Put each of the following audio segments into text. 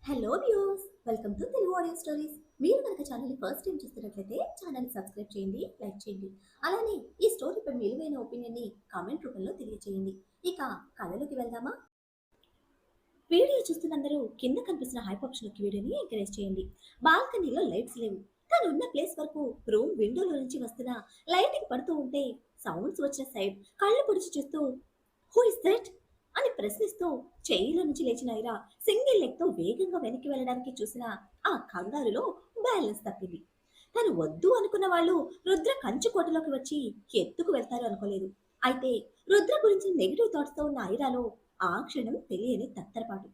Hello views, welcome to Telugu audio stories. మీరు కనుక ఛానల్ని ఫస్ట్ టైం చూస్తున్నట్లయితే ఛానల్ని సబ్స్క్రైబ్ చేయండి, లైక్ చేయండి. అలానే ఈ స్టోరీపై విలువైన ఒపీనియన్ని కామెంట్ రూపంలో తెలియజేయండి. ఇక కథలోకి వెళ్దామా? వీడియో చూస్తున్నందరూ కింద కనిపిస్తున్న హైప్ ఆప్షన్కి వీడియోని ఎంకరేజ్ చేయండి. బాల్కనీలో లైట్స్ లేవు. తను ఉన్న ప్లేస్ వరకు రూమ్ విండోలో నుంచి వస్తున్న లైటింగ్ పడుతూ ఉంటే సౌండ్స్ వచ్చిన సైడ్ కళ్ళు పొడిచి చూస్తూ హూ ఇస్ దట్ అని ప్రశ్నిస్తూ చెయ్యిలో నుంచి లేచిన ఐరా సింగిల్ లెగ్ తో వేగంగా వెనక్కి వెళ్ళడానికి చూసిన ఆ కంగారులో బ్యాలెన్స్ తప్పింది. తను వద్దు అనుకున్న వాళ్ళు రుద్ర కంచు కోటలోకి వచ్చి ఎత్తుకు వెళ్తారు అనుకోలేదు. అయితే రుద్ర గురించి నెగిటివ్ థాట్స్ తో ఉన్న ఐరాలో ఆ క్షణం తెలియని తత్తరపాటు.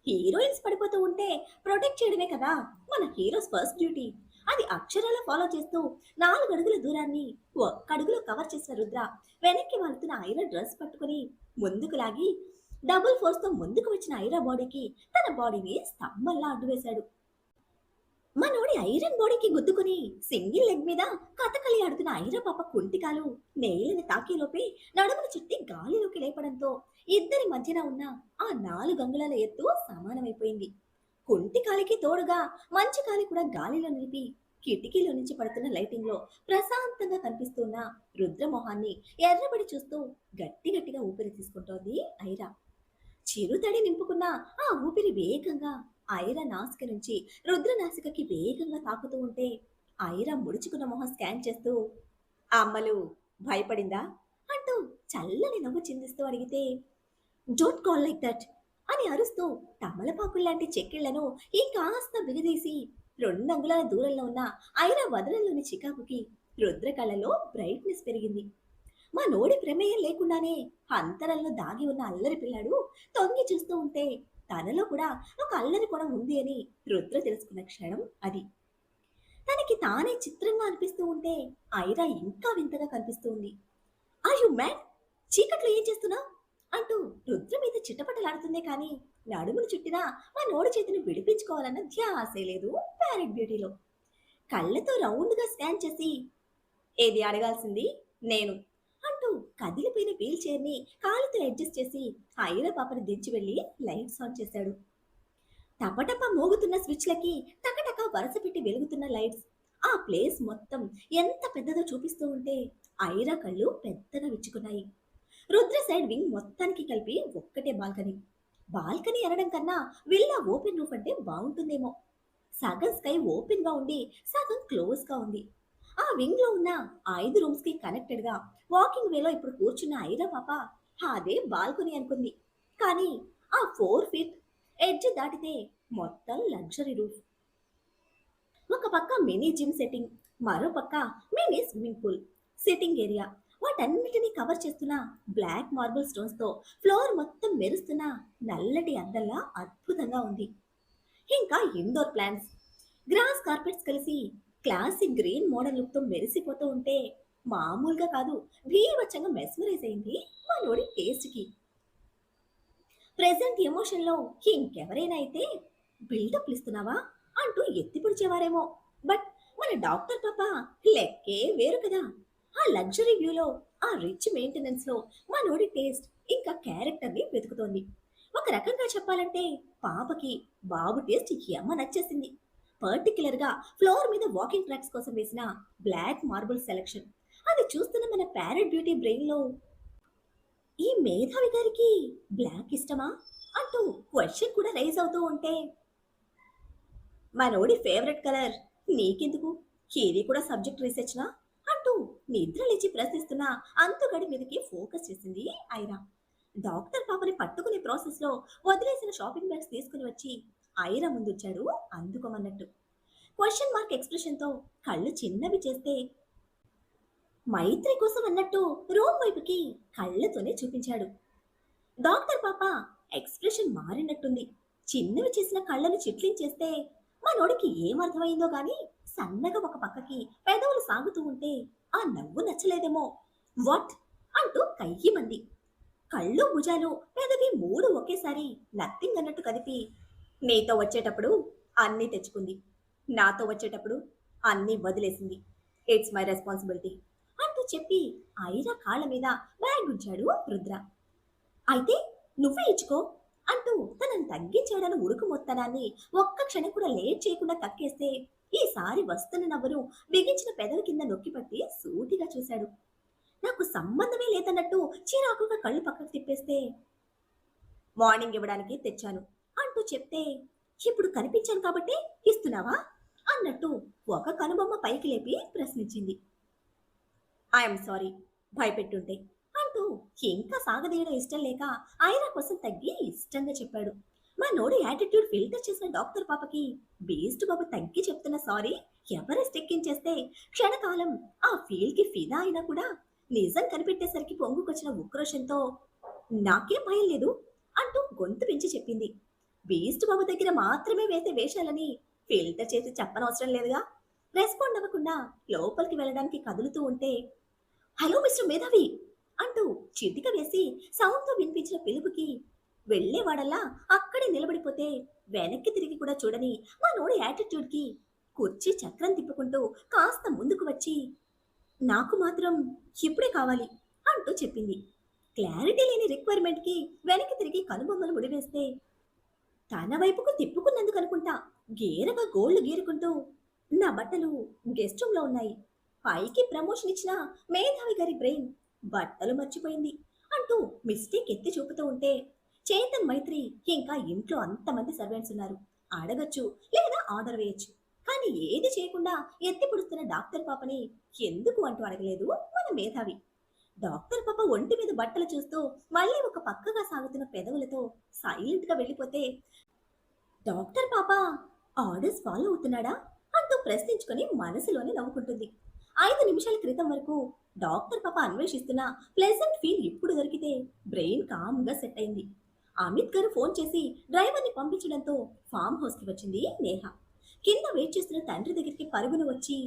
హీరోయిన్స్ పడిపోతూ ఉంటే ప్రొటెక్ట్ చేయడమే కదా మన హీరోస్ ఫస్ట్ డ్యూటీ. అది అక్షరాల ఫాలో చేస్తూ 4 అడుగుల దూరాన్ని ఒక్కడుగులో కవర్ చేసిన రుద్ర వెనక్కి వాళ్తున్న ఐరా డ్రెస్ పట్టుకుని ముందుకు లాగి డబుల్ ఫోర్స్ తో ముందుకు వచ్చిన ఐరా బాడీకి తన బాడీని స్తంభంలా అడ్డువేశాడు. మనోడి ఐరన్ బాడీకి గుద్దుకుని సింగిల్ లెగ్ మీద కథకళి ఆడుతున్న ఐరా పాప కుంటికాలు నేలని తాకేలోపే నడుమును చుట్టి గాలిలోకి లేపడంతో ఇద్దరి మధ్యన ఉన్న ఆ 4 అంగుళాల ఎత్తు సమానమైపోయింది. కుంటికాలికి తోడుగా మంచి కాలి కూడా గాలిలో నిలిపి కిటికీలో నుంచి పడుతున్న లైటింగ్ లో ప్రశాంతంగా కనిపిస్తున్న రుద్రమోహాన్ని ఎర్రబడి చూస్తూ గట్టి గట్టిగా ఊపిరి తీసుకుంటోంది ఐరా. చిరుతడి నింపుకున్న ఆ ఊపిరి వేగంగా ఐరా నాసిక నుంచి రుద్ర నాసికకి వేగంగా తాకుతూ ఉంటే ఐరా ముడుచుకున్న మొహం స్కాన్ చేస్తూ అమ్మలు భయపడిందా అంటూ చల్లని నవ్వు చిందిస్తూ అడిగితే డోంట్ కాల్ లైక్ దట్ అని అరుస్తూ తమలపాకుల్లాంటి చెక్కిళ్లను కాస్త బిగదీసి 2 అంగుళాల దూరంలో ఉన్న ఐరా వదనంలోని చికాకుకి రుద్ర కళ్ళలో బ్రైట్నెస్ పెరిగింది. మా నోడి ప్రమేయం లేకుండానే అంతరంలో దాగి ఉన్న అల్లరి పిల్లాడు తొంగి చూస్తూ ఉంటే తనలో కూడా ఒక అల్లరి కూడా ఉంది అని రుద్ర తెలుసుకున్న క్షణం అది. తనకి తానే చిత్రంగా అనిపిస్తూ ఉంటే ఐరా ఇంకా వింతగా కనిపిస్తూ ఉంది. Are you mad? చీకట్లో ఏం చేస్తున్నావు అంటూ రుద్ర మీద చిట్టపటలాడుతుందే కానీ నడుమును చుట్టినా మా నోడి చేతిని విడిపించుకోవాలన్న ధ్యాసే లేదు ప్యారెట్ బ్యూటీలో. కళ్ళతో రౌండ్ గా స్కాన్ చేసి ఏది అడగాల్సింది నేను అంటూ కదిలిపోయిన వీల్ చైర్ ని కాలుతో అడ్జస్ట్ చేసి ఐరా పాపని దించి వెళ్లి లైట్స్ ఆన్ చేశాడు. టపటప మోగుతున్న స్విచ్లకి టకటక వరుస పెట్టి వెలుగుతున్న లైట్స్ ఆ ప్లేస్ మొత్తం ఎంత పెద్దదో చూపిస్తూ ఉంటే ఐరా కళ్ళు పెద్దగా విచ్చుకున్నాయి. రుద్ర సైడ్ వింగ్ మొత్తానికి కలిపి ఒక్కటే బాల్కనీ. బాల్కనీ అనడం కన్నా విల్లా ఓపెన్ రూఫ్ అంటే బాగుంటుందేమో. సగం స్కై ఓపెన్ గా ఉండి సగం క్లోజ్ గా ఉంది. ఆ వింగ్ లో ఉన్న 5 రూమ్స్ కి కనెక్టెడ్ గా వాకింగ్ వేలో ఇప్పుడు కూర్చున్న ఐరా పాప అదే బాల్కనీ అనుకుంది. కానీ ఆ 4 ఫీట్ ఎడ్జ్ దాటితే మొత్తం లగ్జరీ రూఫ్. ఒక పక్క మినీ జిమ్ సెట్టింగ్, మరో పక్క mini swimming pool, sitting area, వాటన్నిటిని కవర్ చేస్తున్న బ్లాక్ మార్బుల్ స్టోన్స్ తో ఫ్లోర్ మొత్తం మెరుస్తున్న నల్లటి అద్దంలా అద్భుతంగా ఉంది. ఇంకా ఇండోర్ ప్లాంట్స్, గ్రాస్ కార్పెట్స్ కలిసి క్లాసిక్ గ్రీన్ మోడల్ లుక్ తో మెరిసిపోతూ ఉంటే మామూలుగా కాదు, భీవచ్చంగా మెస్మరైజ్ అయింది మనోడి టేస్ట్ కి. ప్రెసెంట్ ఎమోషన్ లో ఇంకెవరైనా అయితే బిల్డప్ ఇస్తున్నావా అంటూ ఎత్తి పొడిచేవారేమో. బట్ మన డాక్టర్ పాప లెక్కే వేరు కదా. ఆ లగ్జరీ వ్యూలో, ఆ రిచ్ మెయింటెనెన్స్ లో మనోడి టేస్ట్ ఇంకా క్యారెక్టర్ ని వెతుకుతోంది. ఒక రకంగా చెప్పాలంటే పాపకి బాబు టేస్ట్ ఎమ్మ నచ్చేసింది. పర్టిక్యులర్ గా ఫ్లోర్ మీద వాకింగ్ ట్రాక్స్ కోసం వేసిన బ్లాక్ మార్బుల్ సెలెక్షన్. అది చూస్తున్న మన ప్యారెట్ బ్యూటీ బ్రెయిన్ లో ఈ మేధావి గారికి బ్లాక్ ఇష్టమా అంటూ క్వశ్చన్ కూడా రైజ్ అవుతూ ఉంటే మనోడి ఫేవరెట్ కలర్ నీకెందుకు, ఇది కూడా సబ్జెక్ట్ రీసెర్చ్నా అంటూ నిద్ర లేచి ప్రశ్నిస్తున్న అంతుగడి మీదకి ఫోకస్ చేసింది ఐరా. డాక్టర్ పాపని పట్టుకునే ప్రాసెస్ లో వదిలేసిన షాపింగ్ బ్యాగ్స్ తీసుకుని వచ్చి ఐరా ముందుంచాడు అందుకోమన్నట్టు. క్వశ్చన్ మార్క్ ఎక్స్ప్రెషన్ తో కళ్ళు చిన్నవి చేస్తే మైత్రి కోసం అన్నట్టు రూమ్ వైపుకి కళ్ళతోనే చూపించాడు. డాక్టర్ పాప ఎక్స్ప్రెషన్ మారినట్టుంది. చిన్నవి చేసిన కళ్ళను చిట్లించేస్తే మనోడికి ఏమర్థమైందో గాని సన్నగా ఒక పక్కకి పెదవులు సాగుతూ ఉంటే ఆ నవ్వు నచ్చలేదేమో. వాట్ అంటూ కయ్యిమంది. కళ్ళు భుజాలు పెదవి 3 ఒకేసారి నథింగ్ అన్నట్టు కదిపి నీతో వచ్చేటప్పుడు అన్నీ తెచ్చుకుంది, నాతో వచ్చేటప్పుడు అన్నీ వదిలేసింది, ఇట్స్ మై రెస్పాన్సిబిలిటీ అంటూ చెప్పి ఐరా కాళ్ళ మీద బ్యాగ్ ఉంచాడు రుద్ర. అయితే నువ్వే ఇచ్చుకో అంటూ తనను తగ్గించాడని ఉడుకు మొత్తనాన్ని ఒక్క క్షణం కూడా లేట్ చేయకుండా కక్కేస్తే ఈసారి వస్తున్న నవ్వును బిగించిన పెదవి కింద నొక్కిపట్టి సూటిగా చూశాడు. నాకు సంబంధమే లేదన్నట్టు చిరాకుగా కళ్ళు పక్కకు తిప్పేస్తే, మార్నింగ్ ఇవ్వడానికి తెచ్చాను అంటూ చెప్తే, ఇప్పుడు కనిపించాను కాబట్టి ఇస్తున్నావా అన్నట్టు ఒక కనుబొమ్మ పైకి లేపి ప్రశ్నించింది. ఐఎమ్ సారీ, భయపెట్టుంటే అంటూ ఇంకా సాగదీయడం ఇష్టం లేక ఐరా కోసం తగ్గి ఇష్టంగా చెప్పాడు. మా నోడి యాటిట్యూడ్ ఫిల్టర్ చేసిన డాక్టర్ పాపకి బీస్ట్ బాబు తగ్గి చెప్తున్న సారీ ఎవరెస్ట్ ఎక్కించేస్తే క్షణకాలం ఆ ఫీల్ కి ఫిదా అయినా కూడా నిజం కనిపెట్టేసరికి పొంగుకొచ్చిన ఉక్రోషంతో నాకేం భయం లేదు అంటూ గొంతు పెంచి చెప్పింది. బీస్ట్ బాబు దగ్గర మాత్రమే వేసే వేషాలని ఫిల్టర్ చేసి చెప్పనవసరం లేదుగా. రెస్పాండ్ అవ్వకుండా లోపలికి వెళ్ళడానికి కదులుతూ ఉంటే, హలో మిస్టర్ మేధావి అంటూ చిటిక వేసి సౌండ్తో వినిపించిన పిలుపుకి వెళ్లేవాడల్లా అక్కడే నిలబడిపోతే వెనక్కి తిరిగి కూడా చూడని మా నోడి యాటిట్యూడ్కి కుర్చీ చక్రం తిప్పుకుంటూ కాస్త ముందుకు వచ్చి, నాకు మాత్రం ఇప్పుడే కావాలి అంటూ చెప్పింది. క్లారిటీ లేని రిక్వైర్మెంట్కి వెనక్కి తిరిగి కనుబొమ్మలు ముడివేస్తే తన వైపుకు తిప్పుకున్నందుకు అనుకుంటా గేరగా గోళ్లు గీరుకుంటూ, నా బట్టలు గెస్ట్ రూమ్ లో ఉన్నాయి, పైకి ప్రమోషన్ ఇచ్చిన మేధావి గారి బ్రెయిన్ బట్టలు మర్చిపోయింది అంటూ మిస్టేక్ ఎత్తి చూపుతూ ఉంటే, చేతన్ మైత్రి ఇంకా ఇంట్లో అంతమంది సర్వెంట్స్ ఉన్నారు, అడగచ్చు లేదా ఆర్డర్ వేయచ్చు, కానీ ఏది చేయకుండా ఎత్తి పుడుతున్న డాక్టర్ పాపని ఎందుకు అంటూ అడగలేదు మన మేధావి. డాక్టర్ పాప ఒంటి మీద బట్టలు చూస్తూ మళ్ళీ ఒక పక్కగా సాగుతున్న పెదవులతో సైలెంట్ గా వెళ్ళిపోతే, డాక్టర్ పాప ఆర్డర్స్ ఫాలో అవుతున్నాడా అంటూ ప్రశ్నించుకొని మనసులోనే నవ్వుకుంటుంది. 5 నిమిషాల క్రితం వరకు డాక్టర్ పాప అన్వేషిస్తున్న ప్లెజెంట్ ఫీల్ ఇప్పుడు దొరికితే బ్రెయిన్ కామ్గా సెట్ అయింది. అమిత్ గారు ఫోన్ చేసి డ్రైవర్ని పంపించడంతో ఫామ్ హౌస్కి వచ్చింది నేహ. కింద వెయిట్ చేస్తున్న తండ్రి దగ్గరికి పరుగును వచ్చి,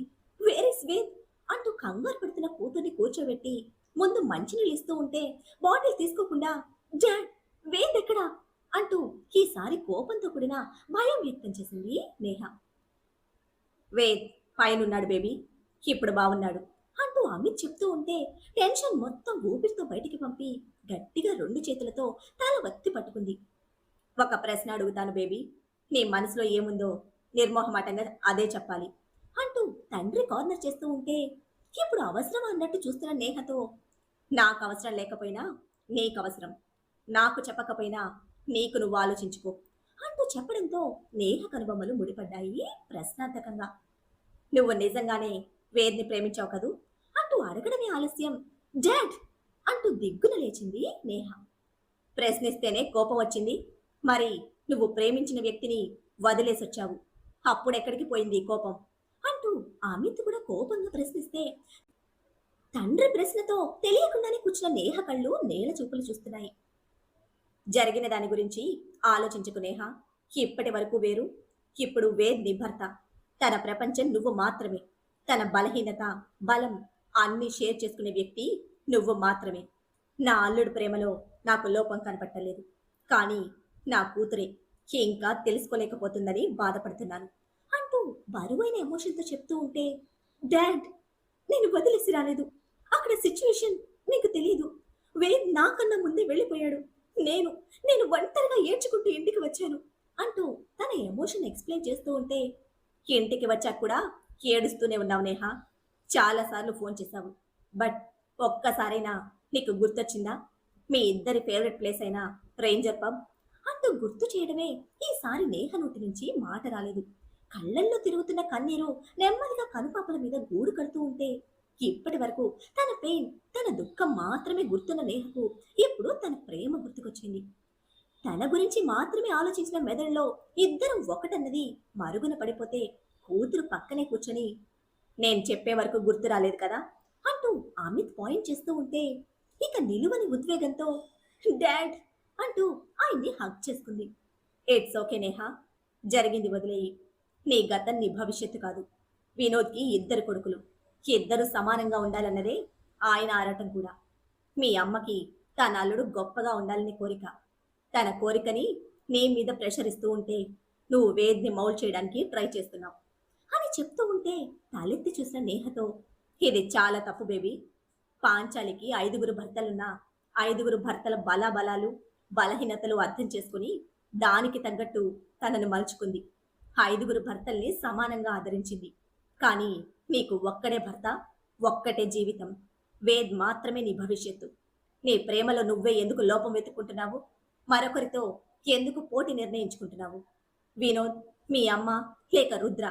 వేర్ ఇస్ వేద్ అంటూ కంగారు పడుతున్న కూతుర్ని కూర్చోబెట్టి ముందు మంచినీళ్ళు ఇస్తూ ఉంటే బాటిల్ తీసుకోకుండా, డాడ్ వేద్ ఎక్కడా అంటూ ఈసారి కోపంతో కూడిన భయం వ్యక్తం చేసింది నేహ. వేద్ పైనున్నాడు బేబీ, ఇప్పుడు బాగున్నాడు అంటూ అమిత్ చెప్తూ ఉంటే టెన్షన్ మొత్తం ఊపిరితో బయటికి పంపి గట్టిగా 2 చేతులతో తల వత్తి పట్టుకుంది. ఒక ప్రశ్న అడుగుతాను బేబీ, నీ మనసులో ఏముందో నిర్మోహమాటంగా అదే చెప్పాలి అంటూ తండ్రి కార్నర్ చేస్తూ ఉంటే ఇప్పుడు అవసరం అన్నట్టు చూస్తున్న నేహతో, నాకు అవసరం లేకపోయినా నీకు అవసరం, నాకు చెప్పకపోయినా నీకు నువ్వు ఆలోచించుకో అంటూ చెప్పడంతో నేహ కనుబొమ్మలు ముడిపడ్డాయి ప్రశ్నార్థకంగా. నువ్వు నిజంగానే వేద్ని ప్రేమించావు కదూ అంటూ అడగడమే ఆలస్యం, డాడ్ అంటూ దిగ్గున లేచింది నేహ. ప్రశ్నిస్తేనే కోపం వచ్చింది, మరి నువ్వు ప్రేమించిన వ్యక్తిని వదిలేసొచ్చావు, అప్పుడెక్కడికి పోయింది ఈ కోపం అంటూ అమిత్ కూడా కోపంగా ప్రశ్నిస్తే తండ్రి ప్రశ్నతో తెలియకుండానే కూర్చున్న నేహ కళ్ళు నేల చూపులు చూస్తున్నాయి. జరిగిన దాని గురించి ఆలోచించుకు నేహ, ఇప్పటి వరకు వేరు, ఇప్పుడు వేద్ నీ భర్త, తన ప్రపంచం నువ్వు మాత్రమే, తన బలహీనత బలం అన్నీ షేర్ చేసుకునే వ్యక్తి నువ్వు మాత్రమే. నా అల్లుడు ప్రేమలో నాకు లోపం కనపట్టలేదు, కానీ నా కూతురే ఇంకా తెలుసుకోలేకపోతుందని బాధపడుతున్నాను అంటూ బరువైన ఎమోషన్తో చెప్తూ ఉంటే, డాడ్ నేను వదిలేసి రాలేదు, అక్కడ సిచ్యువేషన్ నీకు తెలియదు, వేద్ నాకన్నా ముందే వెళ్ళిపోయాడు, నేను నేను ఒంటరిగా ఏడ్చుకుంటూ ఇంటికి వచ్చాను అంటూ తన ఎమోషన్ ఎక్స్ప్లెయిన్ చేస్తూ ఉంటే, ఇంటికి వచ్చాక కూడా ఏడుస్తూనే ఉన్నావు నేహ, చాలాసార్లు ఫోన్ చేశావు, బట్ ఒక్కసారైనా నీకు గుర్తొచ్చిందా మీ ఇద్దరి ఫేవరెట్ ప్లేస్ అయిన రేంజర్ పబ్ అంటూ గుర్తు చేయడమే ఈసారి నేహ నోటి నుంచి మాట రాలేదు. కళ్ళల్లో తిరుగుతున్న కన్నీరు నెమ్మదిగా కనుపాపల మీద గూడు కడుతూ ఉంటే ఇప్పటి వరకు తన పెయిన్ తన దుఃఖం మాత్రమే గుర్తున్న నేహకు ఇప్పుడు తన ప్రేమ గుర్తుకొచ్చింది. తన గురించి మాత్రమే ఆలోచించిన మెదడులో ఇద్దరం ఒకటన్నది మరుగున పడిపోతే కూతురు పక్కనే కూర్చొని, నేను చెప్పే వరకు గుర్తు రాలేదు కదా అంటూ అమిత్ పాయింట్ చేస్తూ ఉంటే ఇక నిలువని ఉద్వేగంతో డాడ్ అంటూ ఆయన్ని హగ్ చేసుకుంది. ఇట్స్ ఓకే నేహా, జరిగింది వదిలేయి, నీ గతం నీ భవిష్యత్తు కాదు. వినోద్కి 2 కొడుకులు, ఇద్దరు సమానంగా ఉండాలన్నదే ఆయన ఆరాటం కూడా. మీ అమ్మకి తన అల్లుడు గొప్పగా ఉండాలని కోరిక, తన కోరికని నీ మీద ప్రెషర్ ఇస్తూ ఉంటే నువ్వు వేద్ని మౌల్ చేయడానికి ట్రై చేస్తున్నావు అని చెప్తూ ఉంటే తలెత్తి చూసిన నేహతో, ఇది చాలా తప్పు బేబీ, పాంచాలికి 5 భర్తలున్నా 5 భర్తల బలాబలాలు బలహీనతలు అర్థం చేసుకుని దానికి తగ్గట్టు తనను మలుచుకుంది. 5గురు భర్తల్ని సమానంగా ఆదరించింది. కానీ నీకు ఒక్కడే భర్త, ఒక్కటే జీవితం. వేద్ మాత్రమే నీ భవిష్యత్తు. నీ ప్రేమలో నువ్వే ఎందుకు లోపం వెతుక్కుంటున్నావు? మరొకరితో ఎందుకు పోటీ నిర్ణయించుకుంటున్నావు? వినోద్, మీ అమ్మ, లేక రుద్ర,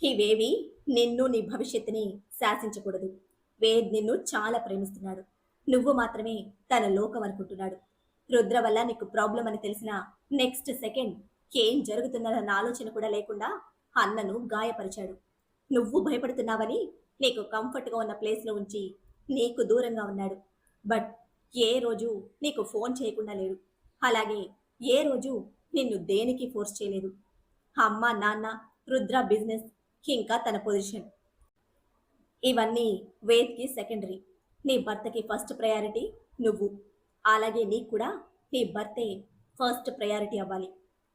ఇవేవి నిన్ను నీ భవిష్యత్తుని శాసించకూడదు. వేద్ నిన్ను చాలా ప్రేమిస్తున్నాడు. నువ్వు మాత్రమే తన లోకం అనుకుంటున్నాడు. రుద్ర వల్ల నీకు ప్రాబ్లం అని తెలిసిన నెక్స్ట్ సెకండ్ ఏం జరుగుతుందన్న ఆలోచన కూడా లేకుండా అన్నను గాయపరిచాడు. నువ్వు భయపడుతున్నావని నీకు కంఫర్ట్గా ఉన్న ప్లేస్లో ఉంచి నీకు దూరంగా ఉన్నాడు. బట్ ఏ రోజు నీకు ఫోన్ చేయకుండా లేడు. అలాగే ఏ రోజు నిన్ను దేనికి ఫోర్స్ చేయలేదు. అమ్మ, నాన్న, రుద్ర బిజినెస్, ఇంకా తన పొజిషన్, ఇవన్నీ వేద్కి సెకండరీ. నీ భర్తకి ఫస్ట్ ప్రయారిటీ నువ్వు. అలాగే నీకు కూడా నీ భర్తే ఫస్ట్ ప్రయారిటీ అవ్వాలి.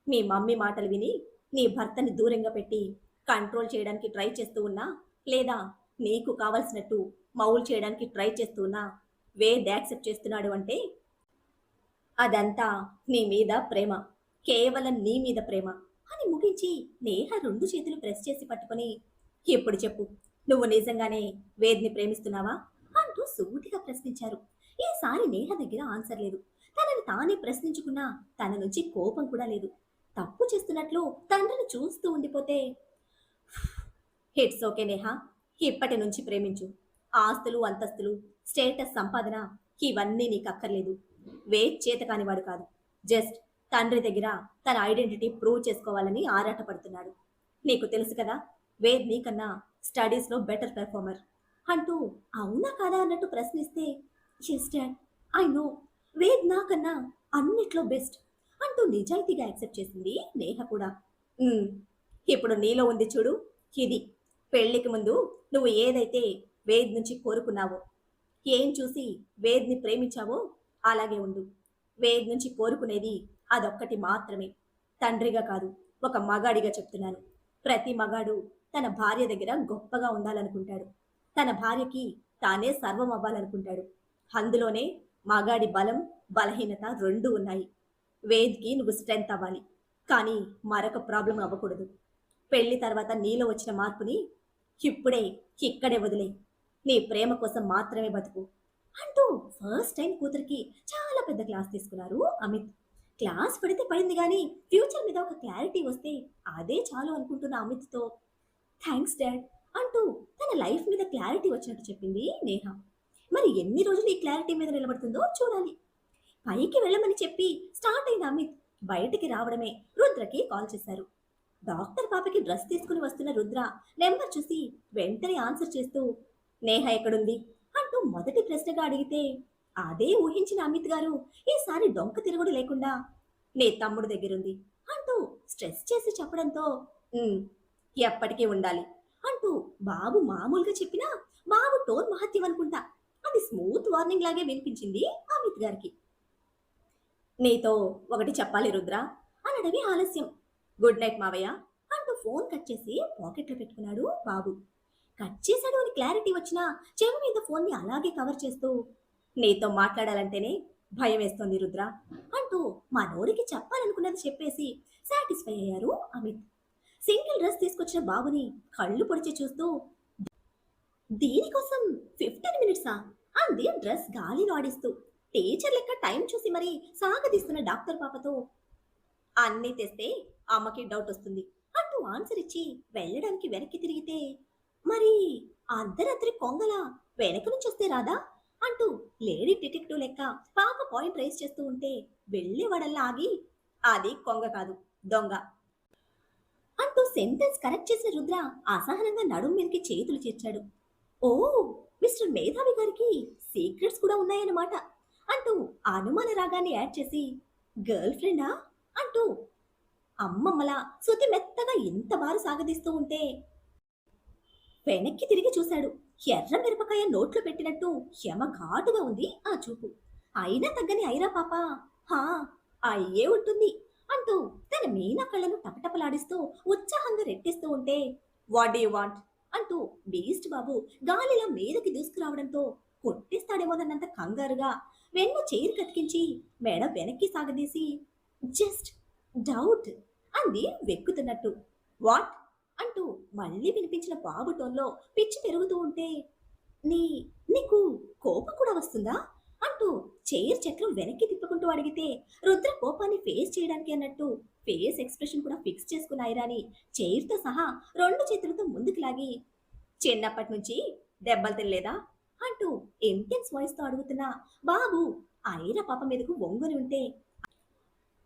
మీ మమ్మీ మాటలు విని నీ భర్తని దూరంగా పెట్టి కంట్రోల్ చేయడానికి ట్రై చేస్తూ ఉన్నా, లేదా నీకు కావలసినట్టు మౌల్ చేయడానికి ట్రై చేస్తూ ఉన్నా వేద్ యాక్సెప్ట్ చేస్తున్నాడు అంటే అదంతా నీ మీద ప్రేమ, కేవలం నీ మీద ప్రేమ అని ముగించి నేహ 2 చేతులు ప్రెస్ చేసి పట్టుకొని, ఇప్పుడు చెప్పు, నువ్వు నిజంగానే వేద్ని ప్రేమిస్తున్నావా అంటూ సూటిగా ప్రశ్నించారు. ఈసారి నేహ దగ్గర ఆన్సర్ లేదు. తనని తానే ప్రశ్నించుకున్నా తన నుంచి కోపం కూడా లేదు. తప్పు చేస్తున్నట్లు తండ్రిని చూస్తూ ఉండిపోతే, హిట్స్ ఓకే నేహ, ఇప్పటి నుంచి ప్రేమించు. ఆస్తులు, అంతస్తులు, స్టేటస్, సంపాదన ఇవన్నీ నీకు అక్కర్లేదు. వేద్ చేత కానివాడు కాదు. జస్ట్ తండ్రి దగ్గర తన ఐడెంటిటీ ప్రూవ్ చేసుకోవాలని ఆరాటపడుతున్నాడు. నీకు తెలుసు కదా, వేద్ నీకన్నా స్టడీస్లో బెటర్ పెర్ఫార్మర్ అంటూ అవునా కాదా అన్నట్టు ప్రశ్నిస్తే, yes dad, I know, Ved నాకన్నా అన్నిట్లో బెస్ట్ అంటూ నిజాయితీగా యాక్సెప్ట్ చేసింది నేహ కూడా. "ఉమ్, ఇప్పుడు నీలో ఉంది చూడు, ఇది. పెళ్లికి ముందు నువ్వు ఏదైతే వేద్ నుంచి కోరుకున్నావో, ఏం చూసి వేద్ని ప్రేమించావో అలాగే ఉండు. వేద్ నుంచి కోరుకునేది అదొక్కటి మాత్రమే. తండ్రిగా కాదు, ఒక మగాడిగా చెప్తున్నాను. ప్రతి మగాడు తన భార్య దగ్గర గొప్పగా ఉండాలనుకుంటాడు. తన భార్యకి తానే సర్వం అవ్వాలనుకుంటాడు. అందులోనే మగాడి బలం, బలహీనత రెండూ ఉన్నాయి. వేద్కి నువ్వు స్ట్రెంగ్త్ అవ్వాలి, కానీ మరొక ప్రాబ్లం అవ్వకూడదు. పెళ్లి తర్వాత నీలో వచ్చిన మార్పుని ఇప్పుడే ఇక్కడే వదిలే. నీ ప్రేమ కోసం మాత్రమే బతుకు అంటూ ఫస్ట్ టైం కూతురికి చాలా పెద్ద క్లాస్ తీసుకున్నారు అమిత్. క్లాస్ పడితే పడింది కానీ ఫ్యూచర్ మీద ఒక క్లారిటీ వస్తే అదే చాలు అనుకుంటున్న అమిత్తో, థ్యాంక్స్ డాడ్ అంటూ తన లైఫ్ మీద క్లారిటీ వచ్చినట్టు చెప్పింది నేహ. మరి ఎన్ని రోజులు ఈ క్లారిటీ మీద నిలబడుతుందో చూడాలి. పైకి వెళ్ళమని చెప్పి స్టార్ట్ అయిన అమిత్ బయటికి రావడమే రుద్రకి కాల్ చేశారు. డాక్టర్ పాపకి డ్రెస్ తీసుకుని వస్తున్న రుద్ర నెంబర్ చూసి వెంటనే ఆన్సర్ చేస్తూ, నేహ ఎక్కడుంది అంటూ మొదటి ప్రశ్నగా అడిగితే, అదే ఊహించిన అమిత్ గారు ఈసారి డొంక తిరుగుడు లేకుండా, నీ తమ్ముడు దగ్గరుంది అంటూ స్ట్రెస్ చేసి చెప్పడంతో, "ఉమ్, ఎప్పటికీ ఉండాలి" అంటూ బాబు మామూలుగా చెప్పినా బాబు టోన్ మహత్యం అనుకుంటా అది స్మూత్ వార్నింగ్ లాగే వినిపించింది అమిత్ గారికి. నీతో ఒకటి చెప్పాలి రుద్ర అనడమే ఆలస్యం. గుడ్ నైట్ మావయ్య అంటూ ఫోన్ కట్ చేసి పాకెట్లో పెట్టుకున్నాడు బాబు. కట్ చేశాడు అని క్లారిటీ వచ్చినా చెవి మీద ఫోన్ని అలాగే కవర్ చేస్తూ, నీతో మాట్లాడాలంటేనే భయం వేస్తోంది రుద్ర అంటూ మా నోడికి చెప్పాలనుకున్నది చెప్పేసి సాటిస్ఫై అయ్యారు అమిత్. సింగిల్ డ్రెస్ తీసుకొచ్చిన బాబుని కళ్ళు పొడిచి చూస్తూ, దీనికోసం 15 మినిట్సా అంది డ్రెస్ గాలిలో ఆడిస్తూ. టీచర్ లెక్క టైం చూసి మరీ సాగదీస్తున్న డాక్టర్ పాపతో, అన్నీ తెస్తే అమ్మకి డౌట్ వస్తుంది అంటూ ఆన్సర్ ఇచ్చి వెళ్ళడానికి వెనక్కి తిరిగితే, మరి అర్ధరాత్రి కొంగల వెనక నుంచి వస్తే రాదా అంటూ లేడీ డిటెక్టివ్ లెక్క పాప పాయింట్ రైజ్ చేస్తూ ఉంటే వెళ్ళేవాడల్లా ఆగి, అది కొంగ కాదు, దొంగ అంటూ సెంటెన్స్ కరెక్ట్ చేసిన రుద్ర అసహనంగా నడుం మీదకి చేతులు చేర్చాడు. ఓ, మిస్టర్ మేధావి గారికి సీక్రెట్స్ కూడా ఉన్నాయన్నమాట అంటూ అనుమాన రాగాన్ని యాడ్ చేసి, గర్ల్ ఫ్రెండా అంటూ అమ్మమ్మలా శృతి మెత్తగా ఎంత బారు సాగదీస్తూ ఉంటే వెనక్కి తిరిగి చూశాడు. ఎర్ర మిరపకాయ నోట్లో పెట్టినట్టు యమ ఘాటుగా ఉంది ఆ చూపు. అయినా తగ్గని ఐరా పాప, హా అయ్యే ఉంటుంది అంటూ తన మీనా కళ్ళను టపటపలాడిస్తూ ఉత్సాహంగా రెట్టిస్తూ ఉంటే, వాట్ డూ యు వాంట్ అంటూ బీస్ట్ బాబు గాలిలా మీదకి దూసుకురావడంతో కొట్టేస్తాడేమోనన్నంత కంగారుగా వెన్ను చైర్ కతికించి మెడ వెనక్కి సాగదీసి జస్ట్ డౌట్ అంది వెక్కుతున్నట్టు. వాట్ అంటూ మళ్ళీ వినిపించిన బాబు టోన్లో పిచ్చి పెరుగుతూ ఉంటే, నీ నీకు కోపం కూడా వస్తుందా అంటూ చైర్ చక్రం వెనక్కి తిప్పుకుంటూ అడిగితే, రుద్ర కోపాన్ని ఫేస్ చేయడానికి అన్నట్టు ఫేస్ ఎక్స్ప్రెషన్ కూడా ఫిక్స్ చేసుకున్న ఐరాని చైర్తో సహా రెండు చేతులతో ముందుకు లాగి, చిన్నప్పటి నుంచి దెబ్బలు తినలేదా అంటూ ఇంటెన్స్ వాయిస్ తో అడుగుతున్న బాబు ఐరా పాప మీదకు వంగుని ఉంటే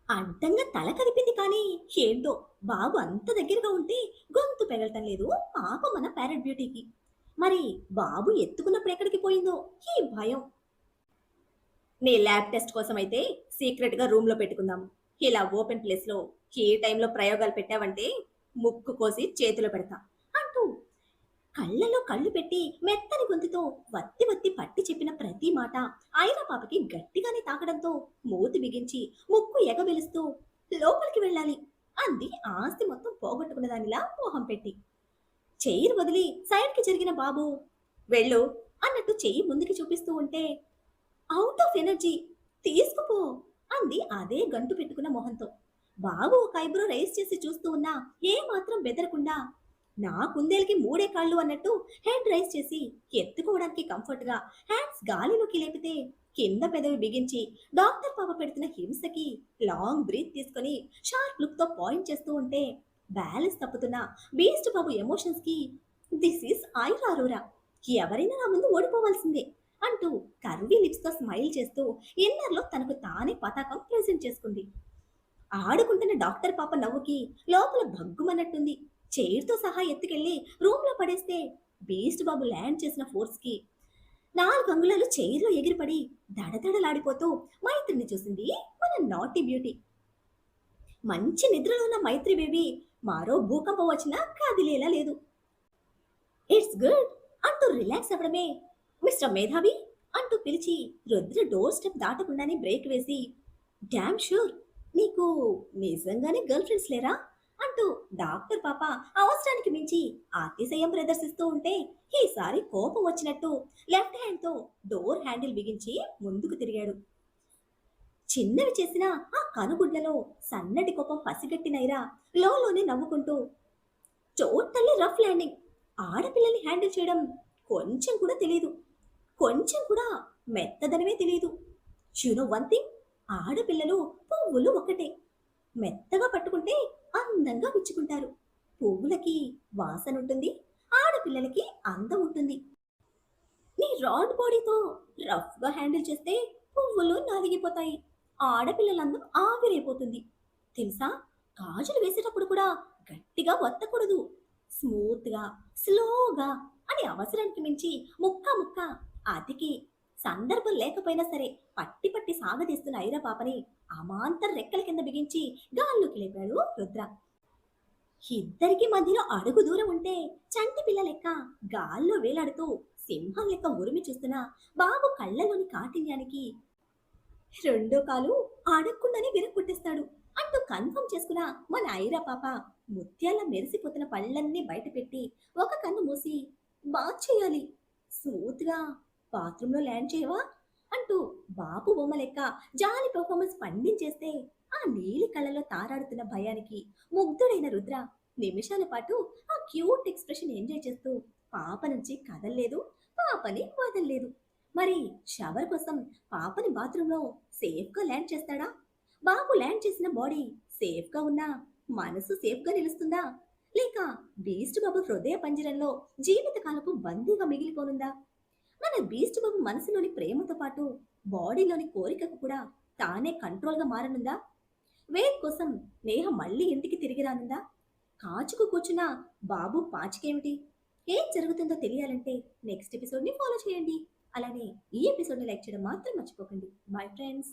అడ్డంగా తల కదిపింది కానీ ఏంటో బాబు అంత దగ్గరగా ఉంటే గొంతు పెగలటం లేదు పాప మన ప్యారెట్ బ్యూటీకి. మరి బాబు ఎత్తుకున్నప్పుడు ఎక్కడికి పోయిందో ఈ భయం. నీ ల్యాబ్ టెస్ట్ కోసం అయితే సీక్రెట్ గా రూమ్ లో పెట్టుకుందాం. ఇలా ఓపెన్ ప్లేస్ లో ఏ టైంలో ప్రయోగాలు పెట్టావంటే ముక్కు కోసి చేతిలో పెడతా అంటూ కళ్ళలో కళ్ళు పెట్టి మెత్తని గొంతుతో వత్తి వత్తి పట్టి చెప్పిన ప్రతి మాట ఐరా పాపకి గట్టిగానే తాకడంతో మూతి బిగించి ముక్కు ఎగబెలుస్తూ లోపలికి వెళ్ళాలి అంది ఆస్తి మొత్తం పోగొట్టుకున్న దానిలా మోహం పెట్టి. చెయ్యి వదిలి సైడ్కి జరిగిన బాబు వెళ్ళు అన్నట్టు చెయ్యి ముందుకి చూపిస్తూ ఉంటే, అవుట్ ఆఫ్ ఎనర్జీ తీసుకుపో అంది అదే గంటు పెట్టుకున్న మొహంతో. బాబు ఒక ఐబ్రో రైస్ చేసి చూస్తూ ఉన్నా ఏ మాత్రం బెదరకుండా నా కుందేలకి మూడే కాళ్ళు అన్నట్టు హెడ్ రైస్ చేసి ఎత్తుకోవడానికి కంఫర్ట్ గా హ్యాండ్స్ గాలిలోకి లేపితే కింద పెదవి బిగించి డాక్టర్ పాప పెడుతున్న హింసకి లాంగ్ బ్రీత్ తీసుకొని షార్ప్ లుక్ తో పాయింట్ చేస్తూ ఉంటే బ్యాలెన్స్ తప్పుతున్న బీస్ట్ బాబు ఎమోషన్స్ కి దిస్ ఈస్ ఐరా అరోరా, ఎవరైనా నా ముందు ఓడిపోవాల్సిందే అంటూ కర్వీ లిప్స్ తో స్మైల్ చేస్తూ ఇన్నర్ లో తనకు తానే పతాకం ప్రెజెంట్ చేసుకుంది. ఆడుకుంటున్న డాక్టర్ పాప నవ్వుకి లోపల భగ్గుమన్నట్టుంది. చైర్తో సహా ఎత్తుకెళ్లి రూమ్ లో పడేస్తే బీస్ట్ బాబు ల్యాండ్ చేసిన ఫోర్స్ కి 4 అంగుళాలు చైర్లో ఎగిరిపడి దడదడలాడిపోతూ మైత్రిని చూసింది మన నాటి బ్యూటీ. మంచి నిద్రలో ఉన్న మైత్రి బేబీ మరో భూకంపం వచ్చినా కదిలేలా లేదు. ఇట్స్ గుడ్ అంటూ రిలాక్స్ అవ్వడమే మిస్టర్ మేధావి అంటూ పిలిచి రుద్ర డోర్ స్టెప్ దాటకుండానే బ్రేక్ వేసి, డామ్ షూర్ నీకు నిజంగానే గర్ల్ ఫ్రెండ్స్ లేరా అంటూ డాక్టర్ పాప అవసరానికి మించి అతిశయం ప్రదర్శిస్తూ ఉంటే ఈసారి కోపం వచ్చినట్టు లెఫ్ట్ హ్యాండ్ తో డోర్ హ్యాండిల్ బిగించి ముందుకు తిరిగాడు. చిన్నవి చేసిన ఆ కనుగుడ్లలో సన్నటి కోపం పసిగట్టినైరా లోలోనే నవ్వుకుంటూ, టోటల్లీ రఫ్ ల్యాండింగ్, ఆడపిల్లల్ని హ్యాండిల్ చేయడం కొంచెం కూడా తెలియదు, కొంచెం కూడా మెత్తదనమే తెలియదు. యూనో వన్ థింగ్, ఆడపిల్లలు పువ్వులు ఒకటే, మెత్తగా పట్టుకుంటే అందంగా విచ్చుకుంటారు. పువ్వులకి వాసన ఉంటుంది, ఆడపిల్లలకి అందం ఉంటుంది. నీ రాడ్ బాడీతో రఫ్ గా హ్యాండిల్ చేస్తే పువ్వులు నలిగిపోతాయి, ఆడపిల్లలందం ఆవిరైపోతుంది. తెలుసా, గాజులు వేసేటప్పుడు కూడా గట్టిగా వత్తకూడదు, స్మూత్ గా స్లోగా అని అవసరానికి మించి ముక్క ముక్క అతికి సందర్భం లేకపోయినా సరే పట్టి పట్టి సాగదీస్తున్న ఐరా పాపని అమాంతర రెక్కల కింద బిగించి గాల్లోకి లేపాడు రుద్ర. ఇద్దరికి మధ్యలో అడుగు దూరం ఉంటే చంటి పిల్ల లెక్క గాల్లో వేలాడుతూ సింహం లెక్క ఉరిమి చూస్తున్న బాబు కళ్ళలోని కాఠిన్యానికి రెండో కాలు అడగకుండానే విరక్కుట్టేస్తాడు అంటూ కన్ఫర్మ్ చేసుకున్న మన ఐరా పాప ముత్యాల మెరిసిపోతున్న పళ్ళన్నీ బయటపెట్టి ఒక కన్ను మూసి, బాత్ చేయాలి, స్మూత్ గా బాత్రూంలో ల్యాండ్ చేయవా అంటూ బాబు బొమ్మ లెక్క జాలి పర్ఫార్మెన్స్ పండించేస్తే ఆ నీలి కళ్ళలో తారాడుతున్న భయానికి ముగ్ధుడైన రుద్ర నిమిషాల పాటు ఆ క్యూట్ ఎక్స్ప్రెషన్ ఎంజాయ్ చేస్తూ పాప నుంచి కదల్లేదు, పాపని వదల్లేదు. మరి షవర్ కోసం పాపని బాత్రూంలో సేఫ్ గా ల్యాండ్ చేస్తాడా? బాబు ల్యాండ్ చేసిన బాడీ సేఫ్ గా ఉన్నా మనసు సేఫ్ గా నిలుస్తుందా, లేక బీస్ట్ బాబు హృదయ పంజరంలో జీవితకాలపు బందీగా మిగిలిపోనుందా? మన బీస్ట్ బాబు మనసులోని ప్రేమతో పాటు బాడీలోని కోరికకు కూడా తానే కంట్రోల్ గా మారనుందా? వేద్ కోసం నేహ మళ్ళీ ఇంటికి తిరిగి రానుందా? కాచుకు కూర్చున్న బాబు పాచికేమిటి? ఏం జరుగుతుందో తెలియాలంటే నెక్స్ట్ ఎపిసోడ్ ని ఫాలో చేయండి. అలానే ఈ ఎపిసోడ్ ని లైక్ చేయడం మాత్రం మర్చిపోకండి. Bye friends.